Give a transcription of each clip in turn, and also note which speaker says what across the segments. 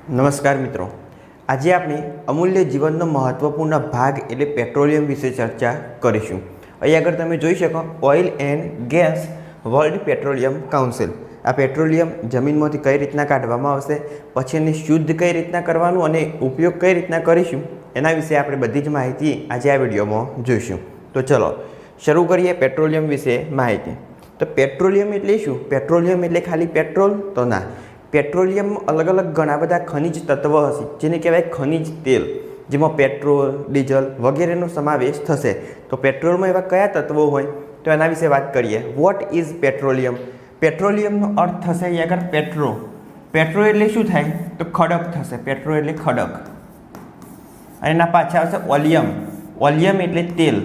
Speaker 1: નમસ્કાર મિત્રો, આજે આપણે અમૂલ્ય જીવનનો મહત્વપૂર્ણ ભાગ એટલે પેટ્રોલિયમ વિશે ચર્ચા કરીશું। અહીં આગળ તમે જોઈ શકો oil and gas world petroleum council. આ પેટ્રોલિયમ જમીનમાંથી કઈ રીતના કાઢવામાં આવશે, પછી એને શુદ્ધ કઈ રીતના કરવાનું અને ઉપયોગ કઈ રીતના કરીશું એના વિશે આપણે બધી જ માહિતી આજે આ વિડીયોમાં જોઈશું। તો ચલો શરૂ કરીએ પેટ્રોલિયમ વિશે માહિતી। તો પેટ્રોલિયમ એટલે શું? પેટ્રોલિયમ એટલે ખાલી પેટ્રોલ તો ના, પેટ્રોલિયમ અલગ અલગ ઘણા બધા ખનિજ તત્વો હશે જેને કહેવાય ખનિજ તેલ, જેમાં પેટ્રોલ, ડીઝલ વગેરેનો સમાવેશ થશે। તો પેટ્રોલમાં એવા કયા તત્વો હોય તો એના વિશે વાત કરીએ। What is petroleum? પેટ્રોલિયમનો અર્થ થશે અહીંયા આગળ પેટ્રો। પેટ્રો એટલે શું થાય તો ખડક થશે, પેટ્રો એટલે ખડક, અને એના પાછા આવશે ઓલિયમ। ઓલિયમ એટલે તેલ,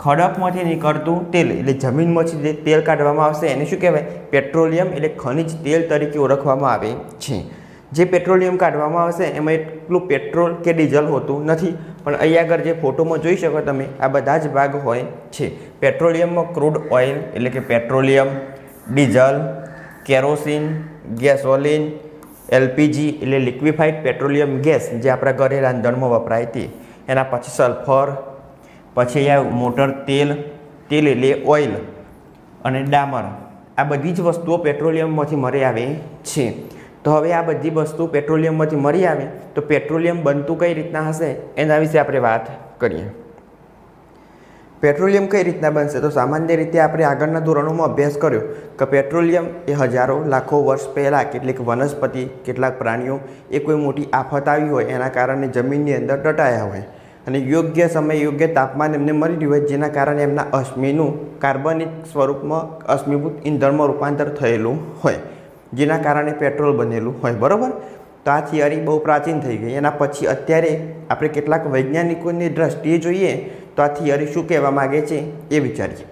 Speaker 1: ખડકમાંથી નીકળતું તેલ એટલે જમીનમાંથી જે તેલ કાઢવામાં આવશે એને શું કહેવાય? પેટ્રોલિયમ એટલે ખનિજ તેલ તરીકે ઓળખવામાં આવે છે। જે પેટ્રોલિયમ કાઢવામાં આવશે એમાં એટલું પેટ્રોલ કે ડીઝલ હોતું નથી, પણ અહીં આગળ જે ફોટોમાં જોઈ શકો તમે આ બધા જ ભાગ હોય છે। પેટ્રોલિયમમાં ક્રૂડ ઓઇલ એટલે કે petroleum, diesel, kerosene, gasoline, LPG એટલે લિક્વિફાઈડ પેટ્રોલિયમ ગેસ જે આપણા ઘરે રાંધણમાં વપરાય તે, એના પછી સલ્ફર, પછી અહીંયા મોટર તેલ, તેલ એટલે ઓઇલ, અને ડામર, આ બધી જ વસ્તુઓ પેટ્રોલિયમમાંથી મળી આવે છે। તો હવે આ બધી વસ્તુ પેટ્રોલિયમમાંથી મળી આવે તો પેટ્રોલિયમ બનતું કઈ રીતના હશે એના વિશે આપણે વાત કરીએ। પેટ્રોલિયમ કઈ રીતના બનશે? તો સામાન્ય રીતે આપણે આગળના ધોરણોમાં અભ્યાસ કર્યો કે પેટ્રોલિયમ એ હજારો લાખો વર્ષ પહેલાં કેટલીક વનસ્પતિ, કેટલાક પ્રાણીઓ એ કોઈ મોટી આફત આવી હોય એના કારણે જમીનની અંદર દટાયા હોય અને યોગ્ય સમયે યોગ્ય તાપમાન એમને મળી રહ્યું હોય, જેના કારણે એમના અશ્મિનું કાર્બનિક સ્વરૂપમાં અશ્મિભૂત ઈંધણમાં રૂપાંતર થયેલું હોય, જેના કારણે પેટ્રોલ બનેલું હોય, બરાબર? તો આ થિયરી બહુ પ્રાચીન થઈ ગઈ। એના પછી અત્યારે આપણે કેટલાક વૈજ્ઞાનિકોની દ્રષ્ટિએ જોઈએ તો આ થિયરી શું કહેવા માગે છે એ વિચારીએ।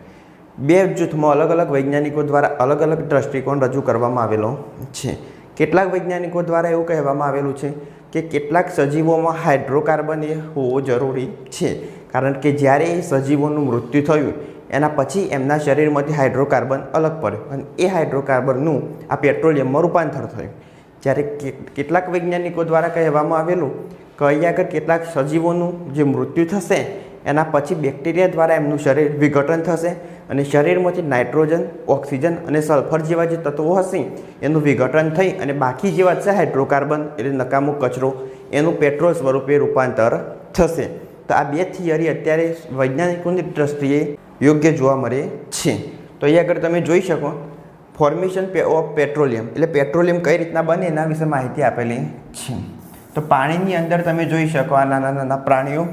Speaker 1: બે જૂથમાં અલગ અલગ વૈજ્ઞાનિકો દ્વારા અલગ અલગ દ્રષ્ટિકોણ રજૂ કરવામાં આવેલો છે। કેટલાક વૈજ્ઞાનિકો દ્વારા એવું કહેવામાં આવેલું છે કે કેટલાક સજીવોમાં હાઇડ્રોકાર્બન એ હોવો જરૂરી છે, કારણ કે જ્યારે સજીવોનું મૃત્યુ થયું એના પછી એમના શરીરમાંથી હાઇડ્રોકાર્બન અલગ પડ્યો અને એ હાઇડ્રોકાર્બનનું આ પેટ્રોલિયમમાં રૂપાંતર થયું। જ્યારે કેટલાક વૈજ્ઞાનિકો દ્વારા કહેવામાં આવેલું કે અહીંયા આગળ કેટલાક સજીવોનું જે મૃત્યુ થશે એના પછી બેક્ટેરિયા દ્વારા એમનું શરીર વિઘટન થશે અને શરીરમાંથી નાઇટ્રોજન, ઓક્સિજન અને સલ્ફર જેવા જે તત્વો હશે એનું વિઘટન થઈ અને બાકી જેવા છે હાઇડ્રોકાર્બન એટલે નકામો કચરો એનું પેટ્રોલ સ્વરૂપે રૂપાંતર થશે। તો આ બે થિયરી અત્યારે વૈજ્ઞાનિકોની દ્રષ્ટિએ યોગ્ય જોવા મળે છે। તો અહીં આગળ તમે જોઈ શકો ફોર્મેશન ઓફ પેટ્રોલિયમ એટલે પેટ્રોલિયમ કઈ રીતના બને એના વિશે માહિતી આપેલી છે। તો પાણીની અંદર તમે જોઈ શકો આ નાના નાના પ્રાણીઓ,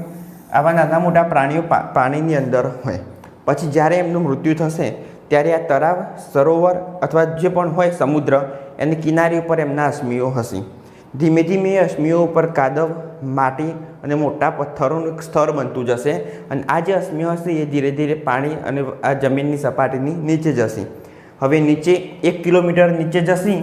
Speaker 1: આવા નાના મોટા પ્રાણીઓ પાણીની અંદર હોય, પછી જ્યારે એમનું મૃત્યુ થશે ત્યારે આ તળાવ, સરોવર અથવા જે પણ હોય સમુદ્ર એની કિનારી ઉપર એમના અશ્મિઓ હશે। ધીમે ધીમે એ અશ્મિઓ ઉપર કાદવ, માટી અને મોટા પથ્થરોનું સ્તર બનતું જશે અને આ જે અશ્મિઓ હશે એ ધીરે ધીરે પાણી અને આ જમીનની સપાટીની નીચે જશે। હવે નીચે 1 કિલોમીટર નીચે જશે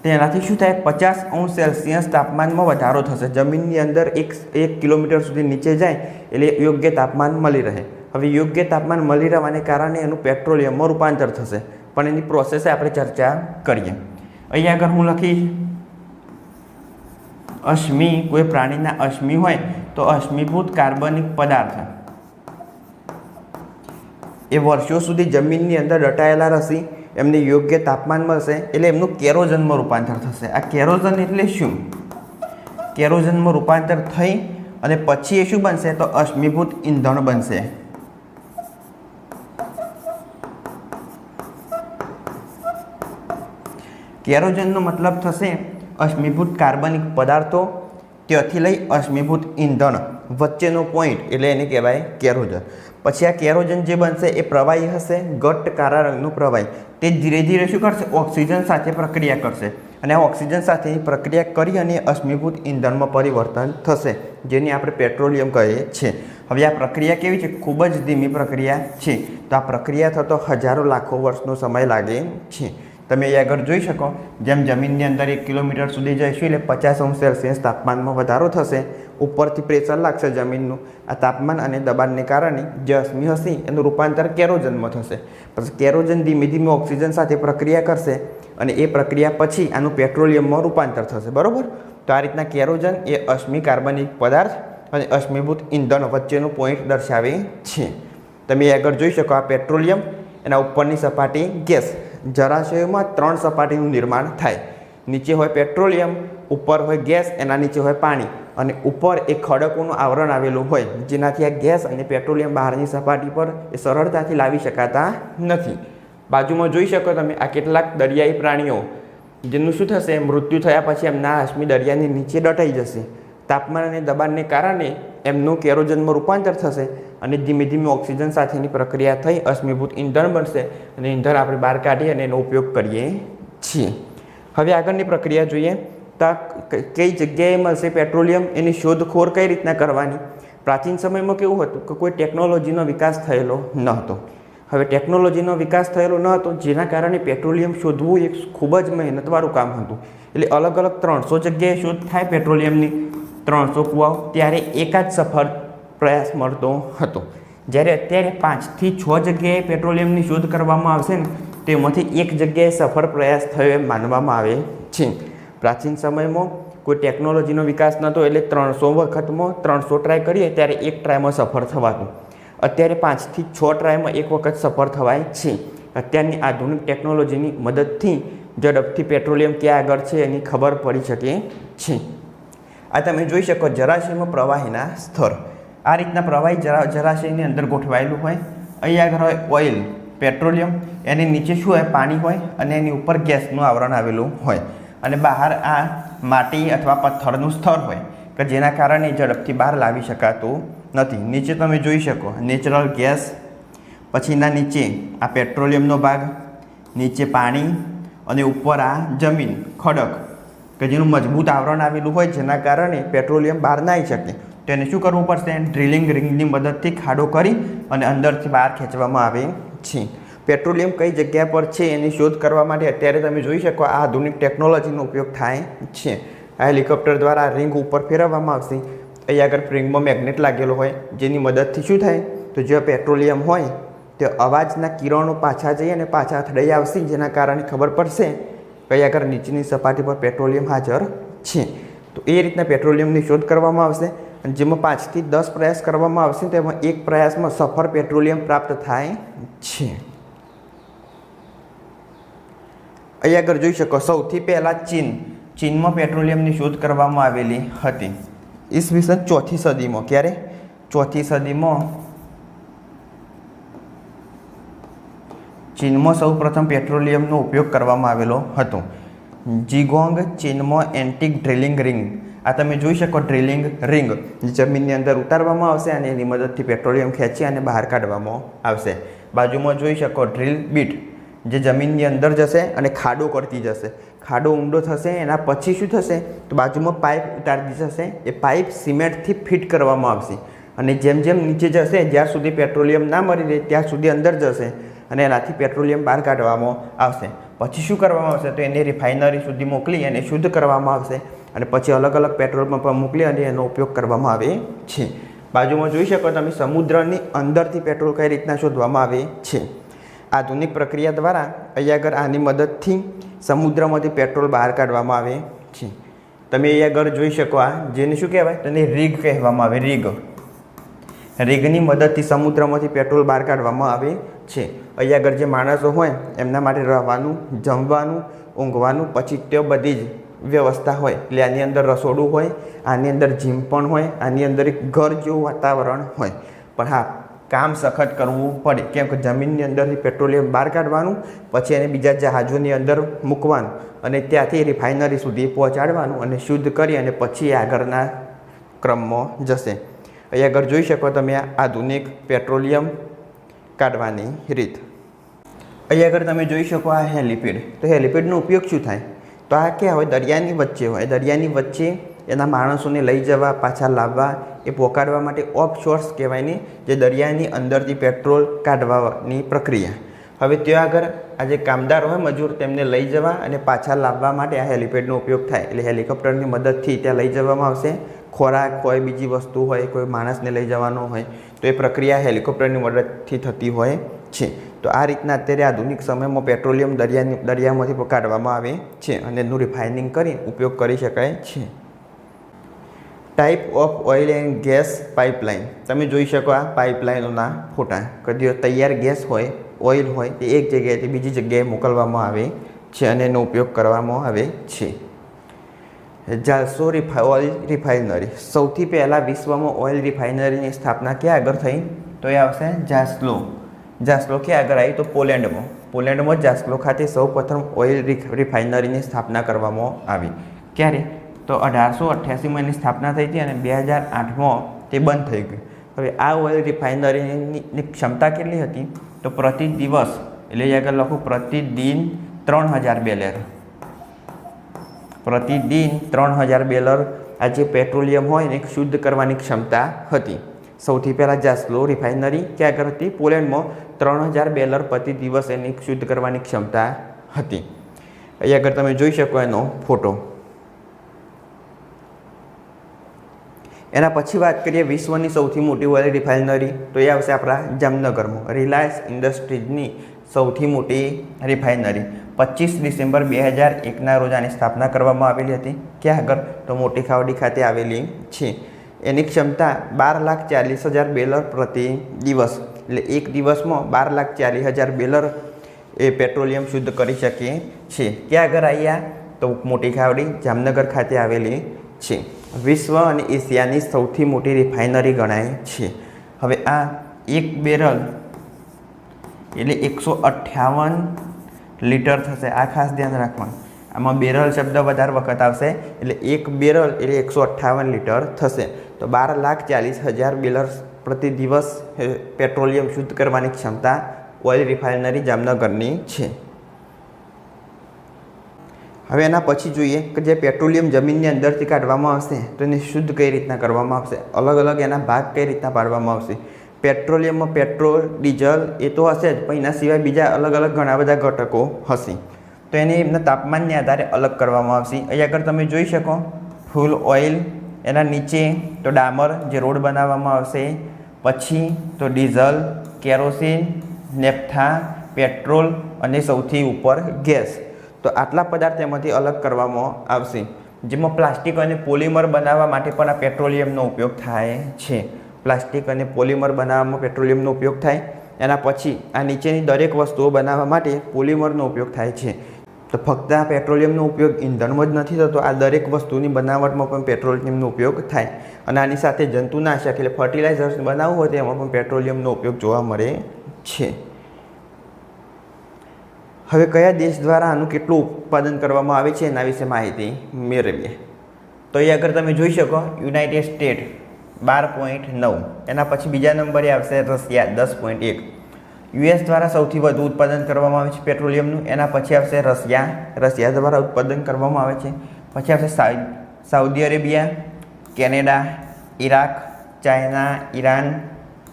Speaker 1: તેનાથી શું થાય? 50°C તાપમાનમાં વધારો થશે। જમીનની અંદર એક કિલોમીટર સુધી નીચે જાય એટલે યોગ્ય તાપમાન મળી રહે। હવે યોગ્ય તાપમાન મળી રહેવાને કારણે એનું પેટ્રોલિયમમાં રૂપાંતર થશે, પણ એની પ્રોસેસ આપણે ચર્ચા કરીએ। અહીંયા આગળ હું લખીશ અશ્મિ, કોઈ પ્રાણીના અશ્મિ હોય તો અશ્મિભૂત કાર્બનિક પદાર્થ એ વર્ષો સુધી જમીનની અંદર દટાયેલા રહેશે, એમને યોગ્ય તાપમાન મળશે એટલે એમનું કેરોઝનમાં રૂપાંતર થશે। આ કેરોઝન એટલે શું? કેરોઝનમાં રૂપાંતર થઈ અને પછી એ શું બનશે તો અશ્મિભૂત ઈંધણ બનશે। કેરોઝનનો મતલબ થશે અશ્મિભૂત કાર્બનિક પદાર્થો, ત્યાંથી લઈ અશ્મિભૂત ઈંધણ વચ્ચેનો પોઈન્ટ એટલે એને કહેવાય કેરોઝન। પછી આ કેરોઝન જે બનશે એ પ્રવાહી હશે, ઘટ્ટ કાળા રંગનું પ્રવાહી, તે ધીરે ધીરે શું કરશે? ઓક્સિજન સાથે પ્રક્રિયા કરશે અને આ ઓક્સિજન સાથેની પ્રક્રિયા કરી અને અશ્મિભૂત ઈંધણમાં પરિવર્તન થશે, જેને આપણે પેટ્રોલિયમ કહીએ છીએ। હવે આ પ્રક્રિયા કેવી છે? ખૂબ જ ધીમી પ્રક્રિયા છે। તો આ પ્રક્રિયા થતો હજારો લાખો વર્ષનો સમય લાગે છે। તમે અહીં આગળ જોઈ શકો જેમ જમીનની અંદર 1 કિલોમીટર સુધી જઈશું એટલે 50°C તાપમાનમાં વધારો થશે, ઉપરથી પ્રેશર લાગશે જમીનનું, આ તાપમાન અને દબાણને કારણે જે અશ્મિ હશે એનું રૂપાંતર કેરોઝનમાં થશે। પછી કેરોઝન ધીમે ધીમે ઓક્સિજન સાથે પ્રક્રિયા કરશે અને એ પ્રક્રિયા પછી આનું પેટ્રોલિયમમાં રૂપાંતર થશે, બરાબર. તો આ રીતના કેરોજન એ અશ્મિ કાર્બનિક પદાર્થ અને અશ્મિભૂત ઈંધણ વચ્ચેનું પોઈન્ટ દર્શાવે છે. તમે આગળ જોઈ શકો, આ પેટ્રોલિયમ, એના ઉપરની સપાટી ગેસ. જળાશયોમાં 3 સપાટીનું નિર્માણ થાય. નીચે હોય પેટ્રોલિયમ, ઉપર હોય ગેસ, એના નીચે હોય પાણી, અને ઉપર એક ખડકોનું આવરણ આવેલું હોય, જેનાથી આ ગેસ અને પેટ્રોલિયમ બહારની સપાટી પર એ સરળતાથી લાવી શકાતા નથી. બાજુમાં જોઈ શકો તમે, આ કેટલાક દરિયાઈ પ્રાણીઓ જેનું શું થશે, મૃત્યુ થયા પછી એમના અશ્મિ દરિયાની નીચે દટાઈ જશે. તાપમાન અને દબાણને કારણે એમનું કેરોજનમાં રૂપાંતર થશે અને ધીમે ધીમે ઓક્સિજન સાથેની પ્રક્રિયા થઈ અશ્મિભૂત ઈંધણ બનશે અને ઈંધણ આપણે બહાર કાઢીએ અને એનો ઉપયોગ કરીએ છીએ. હવે આગળની પ્રક્રિયા જોઈએ તો કઈ જગ્યાએ મળશે પેટ્રોલિયમ, એની શોધખોળ કઈ રીતના કરવાની. પ્રાચીન સમયમાં કેવું હતું કે કોઈ ટેકનોલોજીનો વિકાસ થયેલો ન હતો. હવે ટેકનોલોજીનો વિકાસ થયેલો ન હતો, જેના કારણે પેટ્રોલિયમ શોધવું એક ખૂબ જ મહેનતવાળું કામ હતું. એટલે અલગ અલગ 300 જગ્યાએ શોધ થાય પેટ્રોલિયમની, 300 કૂવાઓ, ત્યારે એકાદ સફળ પ્રયાસ મળતો હતો. જ્યારે અત્યારે 5 થી 6 જગ્યાએ પેટ્રોલિયમની શોધ કરવામાં આવશે ને, તેમાંથી એક જગ્યાએ સફળ પ્રયાસ થયો એમ માનવામાં આવે છે. પ્રાચીન સમયમાં કોઈ ટેકનોલોજીનો વિકાસ નહોતો, એટલે 300 વખતમાં 300 ટ્રાય કરીએ ત્યારે એક ટ્રાયમાં સફળ થવાતું. અત્યારે 5 થી 6 ટ્રાયમાં એક વખત સફળ થવાય છે. અત્યારની આધુનિક ટેકનોલોજીની મદદથી ઝડપથી પેટ્રોલિયમ ક્યાં આગળ છે એની ખબર પડી શકે છે. આ તમે જોઈ શકો, જળાશયમાં પ્રવાહીના સ્તર આ રીતના પ્રવાહી જળાશયની અંદર ગોઠવાયેલું હોય. અહીં આગળ હોય ઓઇલ, પેટ્રોલિયમ, એની નીચે શું હોય, પાણી હોય, અને એની ઉપર ગેસનું આવરણ આવેલું હોય, અને બહાર આ માટી અથવા પથ્થરનું સ્તર હોય કે જેના કારણે ઝડપથી બહાર લાવી શકાતું નથી. નીચે તમે જોઈ શકો નેચરલ ગેસ, પછીના નીચે આ પેટ્રોલિયમનો ભાગ, નીચે પાણી, અને ઉપર આ જમીન, ખડક કે જેનું મજબૂત આવરણ આવેલું હોય, જેના કારણે પેટ્રોલિયમ બહાર ના આવી શકે. તો એને શું કરવું પડશે, ડ્રિલિંગ રિંગની મદદથી ખાડો કરી અને અંદરથી બહાર ખેંચવામાં આવે છે. પેટ્રોલિયમ કઈ જગ્યા પર છે એની શોધ કરવા માટે અત્યારે તમે જોઈ શકો આ આધુનિક ટેકનોલોજીનો ઉપયોગ થાય છે. આ હેલિકોપ્ટર દ્વારા રિંગ ઉપર ફેરવવામાં આવશે. અહીં આગળ રિંગમાં મેગ્નેટ લાગેલો હોય, જેની મદદથી શું થાય, તો જે પેટ્રોલિયમ હોય તે અવાજના કિરણો પાછા જઈ અને પાછા અથડાઈ આવશે, જેના કારણે ખબર પડશે કે અહીં આગળ નીચેની સપાટી પર પેટ્રોલિયમ હાજર છે. તો એ રીતના પેટ્રોલિયમની શોધ કરવામાં આવશે, અને જેમાં 5 થી 10 પ્રયાસ કરવામાં આવશે, તેમાં એક પ્રયાસમાં સફળ પેટ્રોલિયમ પ્રાપ્ત થાય છે. અહીં આગળ જોઈ શકો, સૌથી પહેલાં ચીનમાં પેટ્રોલિયમની શોધ કરવામાં આવેલી હતી ઈસવીસન 4મી સદીમાં. ક્યારે? 4મી સદીમાં ચીનમાં સૌ પ્રથમ પેટ્રોલિયમનો ઉપયોગ કરવામાં આવેલો હતો. જીગોંગ ચીનમાં એન્ટિક ડ્રિલિંગ રિંગ. આ તમે જોઈ શકો, ડ્રિલિંગ રિંગ જમીનની અંદર ઉતારવામાં આવશે અને એની મદદથી પેટ્રોલિયમ ખેંચી અને બહાર કાઢવામાં આવશે. બાજુમાં જોઈ શકો ડ્રિલ બીટ, જે જમીનની અંદર જશે અને ખાડો કરતી જશે. ખાડો ઊંડો થશે, એના પછી શું થશે, તો બાજુમાં પાઇપ ઉતારતી જશે. એ પાઇપ સિમેન્ટથી ફિટ કરવામાં આવશે, અને જેમ જેમ નીચે જશે, જ્યાં સુધી પેટ્રોલિયમ ના મળી રહે ત્યાં સુધી અંદર જશે, અને એનાથી પેટ્રોલિયમ બહાર કાઢવામાં આવશે. પછી શું કરવામાં આવશે, તો એને રિફાઇનરી સુધી મોકલી અને શુદ્ધ કરવામાં આવશે, અને પછી અલગ અલગ પેટ્રોલ પંપ મોકલી અને એનો ઉપયોગ કરવામાં આવે છે. બાજુમાં જોઈ શકો તમે, સમુદ્રની અંદરથી પેટ્રોલ કઈ રીતના શોધવામાં આવે છે. આધુનિક પ્રક્રિયા દ્વારા અહીં આગળ આની મદદથી સમુદ્રમાંથી પેટ્રોલ બહાર કાઢવામાં આવે છે. તમે અહીં આગળ જોઈ શકો, આ જેને શું કહેવાય, તેને રીગ કહેવામાં આવે. રીગની મદદથી સમુદ્રમાંથી પેટ્રોલ બહાર કાઢવામાં આવે છે. અહીં આગળ જે માણસો હોય એમના માટે રહેવાનું, જમવાનું, ઊંઘવાનું, પછી તે બધી જ વ્યવસ્થા હોય. એટલે આની અંદર રસોડું હોય, આની અંદર જીમ પણ હોય, આની અંદર એક ઘર જેવું વાતાવરણ હોય. પણ હા, કામ સખત કરવું પડે, કેમ કે જમીનની અંદરથી પેટ્રોલિયમ બહાર કાઢવાનું, પછી એને બીજા જહાજોની અંદર મૂકવાનું, અને ત્યાંથી રિફાઇનરી સુધી પહોંચાડવાનું, અને શુદ્ધ કરી અને પછી આગળના ક્રમમાં જશે. અહીં આગળ જોઈ શકો તમે આ આધુનિક પેટ્રોલિયમ કાઢવાની રીત. અહીં આગળ તમે જોઈ શકો આ હેલિપેડ. તો હેલિપેડનો ઉપયોગ શું થાય, તો આ ક્યાં હોય, દરિયાની વચ્ચે હોય. દરિયાની વચ્ચે એના માણસોને લઈ જવા, પાછા લાવવા, એ પહોંચાડવા માટે ઓફશોર્સ કહેવાય ને, જે દરિયાની અંદરથી પેટ્રોલ કાઢવાની પ્રક્રિયા. હવે ત્યાં આગળ આ જે કામદાર હોય, મજૂર, તેમને લઈ જવા અને પાછા લાવવા માટે આ હેલિપેડનો ઉપયોગ થાય. એટલે હેલિકોપ્ટરની મદદથી ત્યાં લઈ જવામાં આવશે. ખોરાક હોય, બીજી વસ્તુ હોય, કોઈ માણસને લઈ જવાનો હોય, તો એ પ્રક્રિયા હેલિકોપ્ટરની મદદથી થતી હોય છે. તો આ રીતના અત્યારે આધુનિક સમયમાં પેટ્રોલિયમ દરિયામાંથી કાઢવામાં આવે છે અને એનું રિફાઇનિંગ કરી ઉપયોગ કરી શકાય છે. Type of oil and gas pipeline. તમે જોઈ શકો આ પાઇપલાઇનોના ફોટા. કદી તૈયાર ગેસ હોય, ઓઇલ હોય તે એક જગ્યાએથી બીજી જગ્યાએ મોકલવામાં આવે છે અને એનો ઉપયોગ કરવામાં આવે છે. જાલસો ઓઇલ રિફાઇનરી. સૌથી પહેલાં વિશ્વમાં ઓઇલ રિફાઇનરીની સ્થાપના ક્યાં આગળ થઈ? તો એ આવશે જાસ્લો. જાસ્લો ક્યાં આગળ આવી? તો પોલેન્ડમાં જાસ્લો ખાતે સૌપ્રથમ ઓઇલ રિફાઇનરીની સ્થાપના કરવામાં આવી. ક્યારે? તો 1888માં એની સ્થાપના થઈ હતી અને 2008માં તે બંધ થઈ ગઈ. હવે આ ઓઇલ રિફાઇનરીની ક્ષમતા કેટલી હતી? તો પ્રતિ દિવસ, એટલે આગળ લખું પ્રતિદિન 3000 બેરલ. પ્રતિદિન 3000 બેરલ આ જે પેટ્રોલિયમ હોય એને શુદ્ધ કરવાની ક્ષમતા હતી. સૌથી પહેલાં જાસ્લો રિફાઇનરી ક્યાં આગળ હતી? પોલેન્ડમાં 3000 બેરલ પ્રતિ દિવસ એની શુદ્ધ કરવાની ક્ષમતા હતી. અહીં આગળ તમે જોઈ શકો એનો ફોટો. એના પછી વાત કરીએ વિશ્વની સૌથી મોટી ઓઇલ રિફાઇનરી, તો એ આવશે આપણા જામનગરમાં. રિલાયન્સ ઇન્ડસ્ટ્રીઝની સૌથી મોટી રિફાઇનરી 25 ડિસેમ્બર 2001ના રોજ આની સ્થાપના કરવામાં આવેલી હતી. ક્યાં આગળ? તો મોટી ખાવડી ખાતે આવેલી છે. એની ક્ષમતા 12,40,000 બેરલ પ્રતિ દિવસ, એટલે એક દિવસમાં 12,40,000 બેરલ એ પેટ્રોલિયમ શુદ્ધ કરી શકે છે. ક્યાં આગળ આવ્યા? તો મોટી ખાવડી જામનગર ખાતે આવેલી છે. વિશ્વ અને એશિયાની સૌથી મોટી રિફાઇનરી ગણાય છે. હવે આ એક બેરલ એટલે 158 લીટર થશે. આ ખાસ ધ્યાન રાખવાનું. આમાં બેરલ શબ્દ વધારે વખત આવશે, એટલે એક બેરલ એટલે 158 લીટર થશે. તો 12,40,000 બેરલ પ્રતિ દિવસ પેટ્રોલિયમ શુદ્ધ કરવાની ક્ષમતા ઓઇલ રિફાઇનરી જામનગરની છે. હવે એના પછી જોઈએ કે જે પેટ્રોલિયમ જમીનની અંદરથી કાઢવામાં આવશે તો એને શુદ્ધ કઈ રીતના કરવામાં આવશે, અલગ અલગ એના ભાગ કઈ રીતના પાડવામાં આવશે. પેટ્રોલિયમમાં પેટ્રોલ, ડીઝલ એ તો હશે જ, પણ એના સિવાય બીજા અલગ અલગ ઘણા બધા ઘટકો હશે. તો એને એમના તાપમાનને આધારે અલગ કરવામાં આવશે. અહીં આગળ તમે જોઈ શકો ફૂલ ઓઇલ, એના નીચે તો ડામર જે રોડ બનાવવામાં આવશે, પછી તો ડીઝલ, કેરોસીન, નેફ્થા, પેટ્રોલ અને સૌથી ઉપર ગેસ. તો આટલા પદાર્થ એમાંથી અલગ કરવામાં આવશે. જેમાં પ્લાસ્ટિક અને પોલિમર બનાવવા માટે પણ આ પેટ્રોલિયમનો ઉપયોગ થાય છે. પ્લાસ્ટિક અને પોલિમર બનાવવામાં પેટ્રોલિયમનો ઉપયોગ થાય. એના પછી આ નીચેની દરેક વસ્તુઓ બનાવવા માટે પોલિમરનો ઉપયોગ થાય છે. તો ફક્ત આ પેટ્રોલિયમનો ઉપયોગ ઈંધણમાં જ નથી થતો, આ દરેક વસ્તુની બનાવટમાં પણ પેટ્રોલિયમનો ઉપયોગ થાય. અને આની સાથે જંતુનાશક એટલે ફર્ટિલાઇઝર્સ બનાવવું હોય તેમાં પણ પેટ્રોલિયમનો ઉપયોગ જોવા મળે છે. હવે કયા દેશ દ્વારા આનું કેટલું ઉત્પાદન કરવામાં આવે છે એના વિશે માહિતી મેળવીએ. તો એ આગળ તમે જોઈ શકો યુનાઇટેડ સ્ટેટ 12.9, એના પછી બીજા નંબરે આવશે રશિયા 10.1. યુએસ દ્વારા સૌથી વધુ ઉત્પાદન કરવામાં આવે છે પેટ્રોલિયમનું. એના પછી આવશે રશિયા દ્વારા ઉત્પાદન કરવામાં આવે છે. પછી આવશે Saudi Arabia, Canada, Iraq, China, Iran,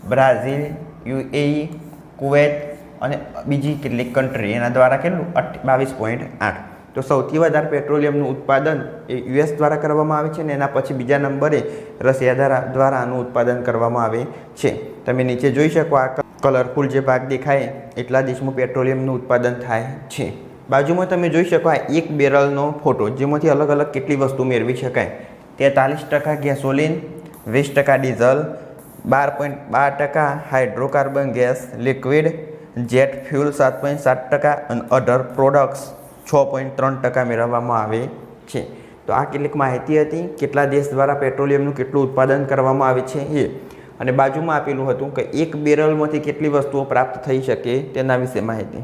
Speaker 1: Brazil, UAE, Kuwait અને બીજી કેટલીક કન્ટ્રી એના દ્વારા કેટલું 22.8. તો સૌથી વધારે પેટ્રોલિયમનું ઉત્પાદન એ યુએસ દ્વારા કરવામાં આવે છે અને એના પછી બીજા નંબરે રશિયા દ્વારા આનું ઉત્પાદન કરવામાં આવે છે. તમે નીચે જોઈ શકો આ કલરફુલ જે ભાગ દેખાય એટલા દેશમાં પેટ્રોલિયમનું ઉત્પાદન થાય છે. બાજુમાં તમે જોઈ શકો આ એક બેરલનો ફોટો, જેમાંથી અલગ અલગ કેટલી વસ્તુ મેળવી શકાય. 43% gasoline, 20% diesel, 12.12% hydrocarbon gas liquid, jet fuel 7.7% અને અધર પ્રોડક્ટ્સ 6.3% મેળવવામાં આવે છે. તો આ કેટલીક માહિતી હતી કેટલા દેશ દ્વારા પેટ્રોલિયમનું કેટલું ઉત્પાદન કરવામાં આવે છે એ. અને બાજુમાં આપેલું હતું કે એક બેરલમાંથી કેટલી વસ્તુઓ પ્રાપ્ત થઈ શકે તેના વિશે માહિતી.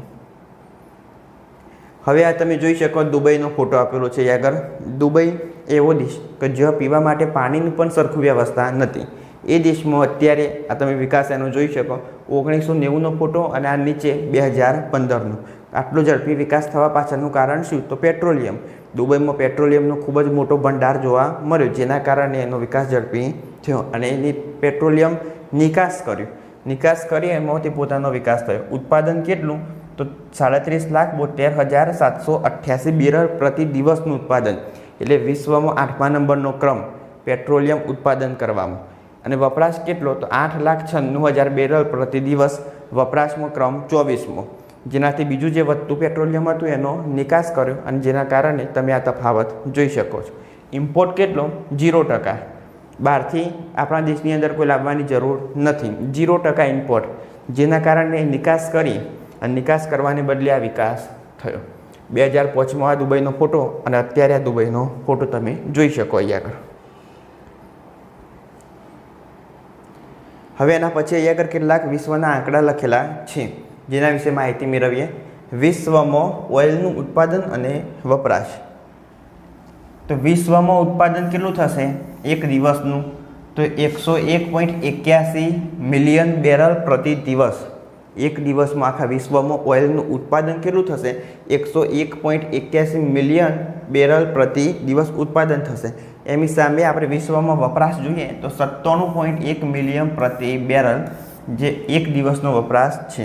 Speaker 1: હવે આ તમે જોઈ શકો દુબઈનો ફોટો આપેલો છે. આગળ દુબઈ એવો દેશ કે જ્યાં પીવા માટે પાણીની પણ સરખી વ્યવસ્થા નથી. એ દેશમાં અત્યારે આ તમે વિકાસ એનો જોઈ શકો 1990નો ફોટો અને આ નીચે 2015નો. આટલો ઝડપી વિકાસ થવા પાછળનું કારણ શું? તો પેટ્રોલિયમ. દુબઈમાં પેટ્રોલિયમનો ખૂબ જ મોટો ભંડાર જોવા મળ્યો, જેના કારણે એનો વિકાસ ઝડપી થયો અને એની પેટ્રોલિયમ નિકાસ કરી એમાંથી પોતાનો વિકાસ થયો. ઉત્પાદન કેટલું? તો 37,72,788 બેરલ પ્રતિ દિવસનું ઉત્પાદન, એટલે વિશ્વમાં 8મા નંબરનો ક્રમ પેટ્રોલિયમ ઉત્પાદન કરવામાં. અને વપરાશ કેટલો તો 8,96,000 બેરલ પ્રતિ દિવસ વપરાશમાં ક્રમ 24મો, જેનાથી બીજું જે વધતું પેટ્રોલિયમ હતું એનો નિકાસ કર્યો અને જેના કારણે તમે આ તફાવત જોઈ શકો છો. ઇમ્પોર્ટ કેટલો 0%, બહારથી આપણા દેશની અંદર કોઈ લાવવાની જરૂર નથી, 0% ઇમ્પોર્ટ, જેના કારણે નિકાસ કરી અને નિકાસ કરવાને બદલે આ વિકાસ થયો. 2005માં આ દુબઈનો ફોટો અને અત્યારે આ દુબઈનો ફોટો તમે જોઈ શકો અહીંયા આગળ. હવે એના પછી અહીંયા આગળ કેટલાક વિશ્વના આંકડા લખેલા છે જેના વિશે માહિતી મેળવીએ. વિશ્વમાં ઓઇલનું ઉત્પાદન અને વપરાશ. તો વિશ્વમાં ઉત્પાદન કેટલું થશે એક દિવસનું તો 101.81 મિલિયન બેરલ પ્રતિ દિવસ. એક દિવસમાં આખા વિશ્વમાં ઓઇલનું ઉત્પાદન કેટલું થશે 101.81 મિલિયન બેરલ પ્રતિ દિવસ ઉત્પાદન થશે. એની સામે આપણે વિશ્વમાં વપરાશ જોઈએ તો 97.1 મિલિયન પ્રતિ બેરલ જે એક દિવસનો વપરાશ છે.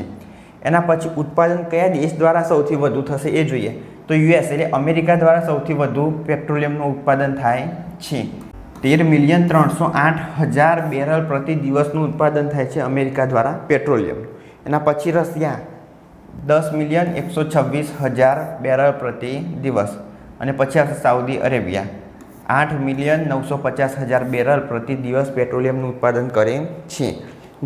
Speaker 1: એના પછી ઉત્પાદન કયા દેશ દ્વારા સૌથી વધુ થશે એ જોઈએ તો યુએસ એટલે અમેરિકા દ્વારા સૌથી વધુ પેટ્રોલિયમનું ઉત્પાદન થાય છે. 13,308,000 બેરલ પ્રતિ દિવસનું ઉત્પાદન થાય છે અમેરિકા દ્વારા પેટ્રોલિયમ. એના પછી રશિયા 10,126,000 બેરલ પ્રતિ દિવસ અને પછી આવશે સાઉદી અરેબિયા 8,950,000 બેરલ પ્રતિ દિવસ પેટ્રોલિયમનું ઉત્પાદન કરે છે.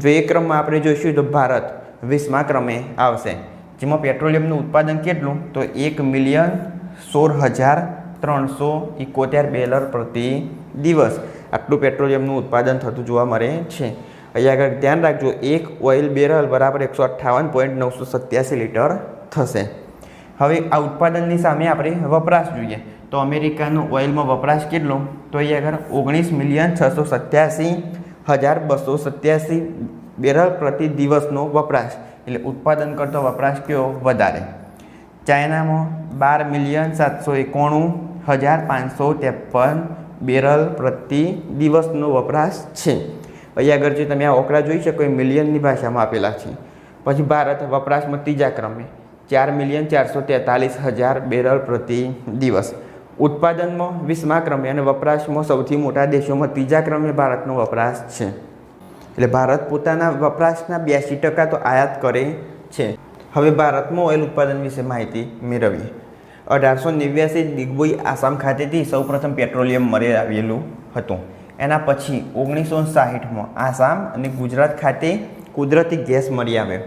Speaker 1: જો એ ક્રમમાં આપણે જોઈશું તો ભારત 20મા ક્રમે આવશે, જેમાં પેટ્રોલિયમનું ઉત્પાદન કેટલું તો 1,16,371 બેરલ પ્રતિ દિવસ. આટલું પેટ્રોલિયમનું ઉત્પાદન થતું જોવા મળે છે. અહીંયા આગળ ધ્યાન રાખજો, એક ઓઇલ બેરલ બરાબર 158.987 લીટર થશે. હવે આ ઉત્પાદનની સામે આપણે વપરાશ જોઈએ તો અમેરિકાનો ઓઇલમાં વપરાશ કેટલો તો અહીંયા આગળ 19,687,287 બેરલ પ્રતિ દિવસનો વપરાશ, એટલે ઉત્પાદન કરતો વપરાશ કયો વધારે. ચાઇનામાં 12,791,553 બેરલ પ્રતિ દિવસનો વપરાશ છે. અહીંયા આગળ જે તમે આ આંકડા જોઈ શકો એ મિલિયનની ભાષામાં આપેલા છે. પછી ભારત વપરાશમાં ત્રીજા ક્રમે 4,443,000 બેરલ પ્રતિ દિવસ. ઉત્પાદનમાં 20મા ક્રમે અને વપરાશમાં સૌથી મોટા દેશોમાં ત્રીજા ક્રમે ભારતનો વપરાશ છે. એટલે ભારત પોતાના વપરાશના 82% તો આયાત કરે છે. હવે ભારતમાં ઓઇલ ઉત્પાદન વિશે માહિતી મેળવીએ. 1889 દિગ્બોઈ આસામ ખાતેથી સૌપ્રથમ પેટ્રોલિયમ મળી આવેલું હતું. એના પછી 1960માં આસામ અને ગુજરાત ખાતે કુદરતી ગેસ મળી આવ્યો.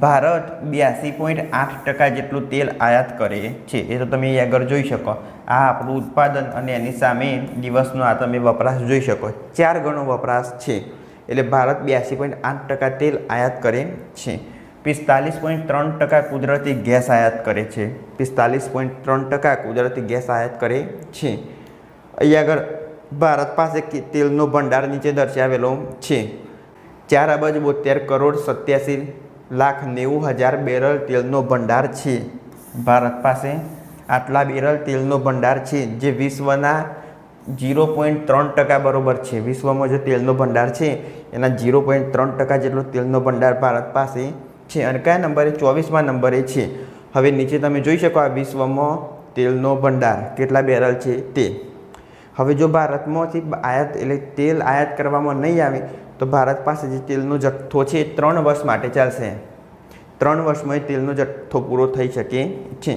Speaker 1: ભારત 82.8% જેટલું તેલ આયાત કરે છે. એ તો તમે અહીં આગળ જોઈ શકો. આ આપણું ઉત્પાદન અને એની સામે દિવસનો આ તમે વપરાશ જોઈ શકો, 4 ગણો વપરાશ છે. એટલે ભારત 82.8% તેલ આયાત કરે છે. 45.3% કુદરતી ગેસ આયાત કરે છે. 45.3% કુદરતી ગેસ આયાત કરે છે. અહીં આગળ ભારત પાસે તેલનો ભંડાર નીચે દર્શાવેલો છે. 4,72,87,90,000 બેરલ તેલનો ભંડાર છે. ભારત પાસે આટલા બેરલ તેલનો ભંડાર છે જે વિશ્વના 0.3% બરોબર છે. વિશ્વમાં જે તેલનો ભંડાર છે એના 0.3% જેટલો તેલનો ભંડાર ભારત પાસે છે. અને કયા નંબરે 24મા નંબરે છે. હવે નીચે તમે જોઈ શકો આ વિશ્વમાં તેલનો ભંડાર કેટલા બેરલ છે તે. હવે જો ભારતમાંથી આયાત એટલે તેલ આયાત કરવામાં નહીં આવે તો ભારત પાસે જે તેલનો જથ્થો છે એ 3 વર્ષ માટે ચાલશે. 3 વર્ષમાં તેલનો જથ્થો પૂરો થઈ શકે છે.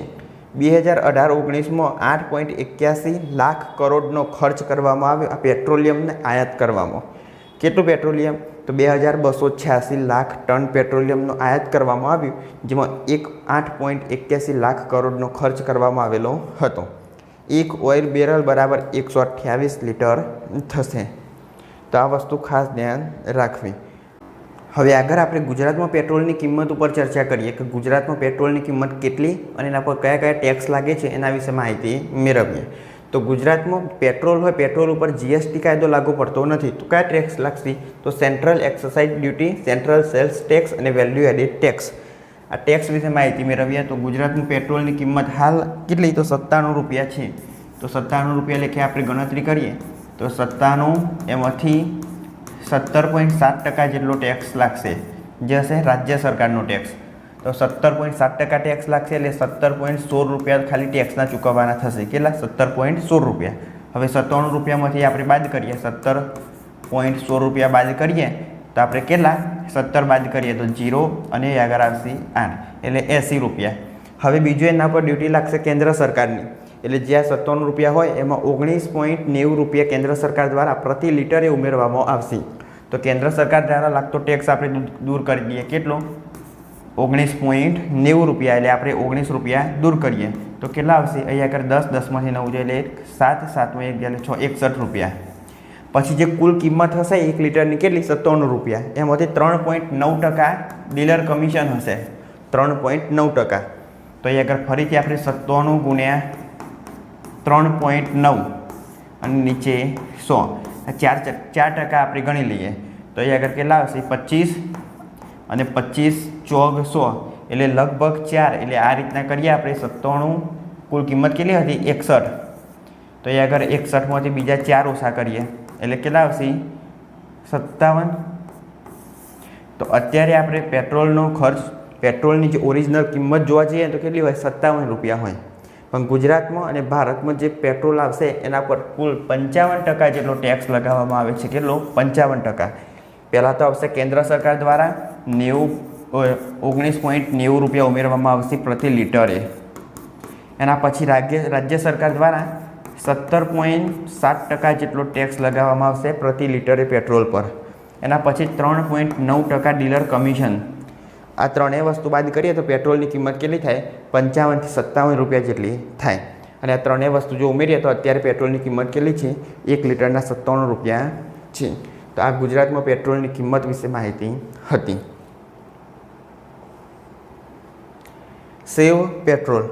Speaker 1: 2018-19માં 8.81 લાખ કરોડનો ખર્ચ કરવામાં આવ્યો આ પેટ્રોલિયમને આયાત કરવામાં. કેટલું પેટ્રોલિયમ તો 2,286 લાખ ટન પેટ્રોલિયમનો આયાત કરવામાં આવ્યું, જેમાં 8.81 લાખ કરોડનો ખર્ચ કરવામાં આવેલો હતો. એક ઓઇલ બેરલ બરાબર 128 લીટર થશે. તો આ વસ્તુ ખાસ ધ્યાન રાખવી. હવે આગળ આપણે ગુજરાતમાં પેટ્રોલની કિંમત ઉપર ચર્ચા કરીએ કે ગુજરાતમાં પેટ્રોલની કિંમત કેટલી અને એના પર કયા કયા ટેક્સ લાગે છે એના વિશે માહિતી મેળવીએ. તો ગુજરાતમાં પેટ્રોલ હોય, પેટ્રોલ ઉપર જીએસટી કાયદો લાગુ પડતો નથી. તો કયા ટેક્સ લાગશે તો central excise duty, central sales tax અને વેલ્યુ એડેડ ટેક્સ. આ ટેક્સ વિશે માહિતી મેળવીએ તો ગુજરાતનું પેટ્રોલની કિંમત હાલ કેટલી તો 97 રૂપિયા છે. તો 97 રૂપિયા લેખે આપણે ગણતરી કરીએ તો 97 એમાંથી 17.7% જેટલો ટેક્સ લાગશે, જે હશે રાજ્ય સરકારનો ટેક્સ. તો 17.7% ટેક્સ લાગશે એટલે 17.16 રૂપિયા ખાલી ટેક્સના ચૂકવવાના થશે. કેટલા 17.16 રૂપિયા. હવે 97 રૂપિયામાંથી આપણે બાદ કરીએ 17 0.100 રૂપિયા બાદ કરીએ તો આપણે કેટલા 17 બાદ કરીએ તો 0 અને આગળ આવશે 8 એટલે 80 રૂપિયા. હવે બીજું એના પર ડ્યુટી લાગશે કેન્દ્ર સરકારની, એટલે જ્યાં 57 રૂપિયા હોય એમાં 19.90 રૂપિયા કેન્દ્ર સરકાર દ્વારા પ્રતિ લિટરે ઉમેરવામાં આવશે. તો કેન્દ્ર સરકાર દ્વારા લાગતો ટેક્સ આપણે દૂર કરી દઈએ. કેટલો? 19.90 રૂપિયા, એટલે આપણે 19 રૂપિયા દૂર કરીએ તો કેટલા આવશે? અહીંયા આગળ 10, 10માંથી 9 જાય એટલે 7, 7માં 1 એટલે 6, 61 રૂપિયા. પછી જે કુલ કિંમત હશે 1 લિટરની કેટલી? 57 રૂપિયા. એમાંથી 3.9% ડીલર કમિશન હશે, 3.9%. તો અહીંયા આગળ ફરીથી આપણે 97 ગુણ્યા 3.9 અને નીચે 100, 4% આપણે ગણી લઈએ તો અહીંયા આગળ કેટલા આવશે? 25 અને 25 ચોગ 100 એટલે લગભગ 4. એટલે આ રીતના કરીએ આપણે. 97 કુલ કિંમત કેટલી હતી? 61. તો અહીંયા આગળ 61માંથી બીજા 4 ઓછા કરીએ એટલે કેટલા આવશે? 57. તો અત્યારે આપણે પેટ્રોલનો ખર્ચ, પેટ્રોલની જે ઓરિજિનલ કિંમત જોવા જઈએ તો કેટલી હોય? 57 રૂપિયા હોય. પણ ગુજરાતમાં અને ભારતમાં જે પેટ્રોલ આવશે એના પર કુલ 55% જેટલો ટેક્સ લગાવવામાં આવે છે. કેટલો? 55%. પહેલાં તો આવશે કેન્દ્ર સરકાર દ્વારા 19.90 રૂપિયા ઉમેરવામાં આવશે પ્રતિ લિટરે. એના પછી રાજ્ય સરકાર દ્વારા 17.7% જેટલો ટેક્સ લગાવવામાં આવશે પ્રતિ લિટરે પેટ્રોલ પર. એના પછી 3.9% ડીલર કમિશન. આ ત્રણેય વસ્તુ બાદ કરીએ તો પેટ્રોલની કિંમત કેટલી થાય? 55 થી 57 રૂપિયા જેટલી થાય. અને આ ત્રણેય વસ્તુ જો ઉમેરીએ તો અત્યારે પેટ્રોલની કિંમત કેટલી છે? 1 લિટરના 97 રૂપિયા છે. તો આ ગુજરાતમાં પેટ્રોલની કિંમત વિશે માહિતી હતી. સેવ પેટ્રોલ.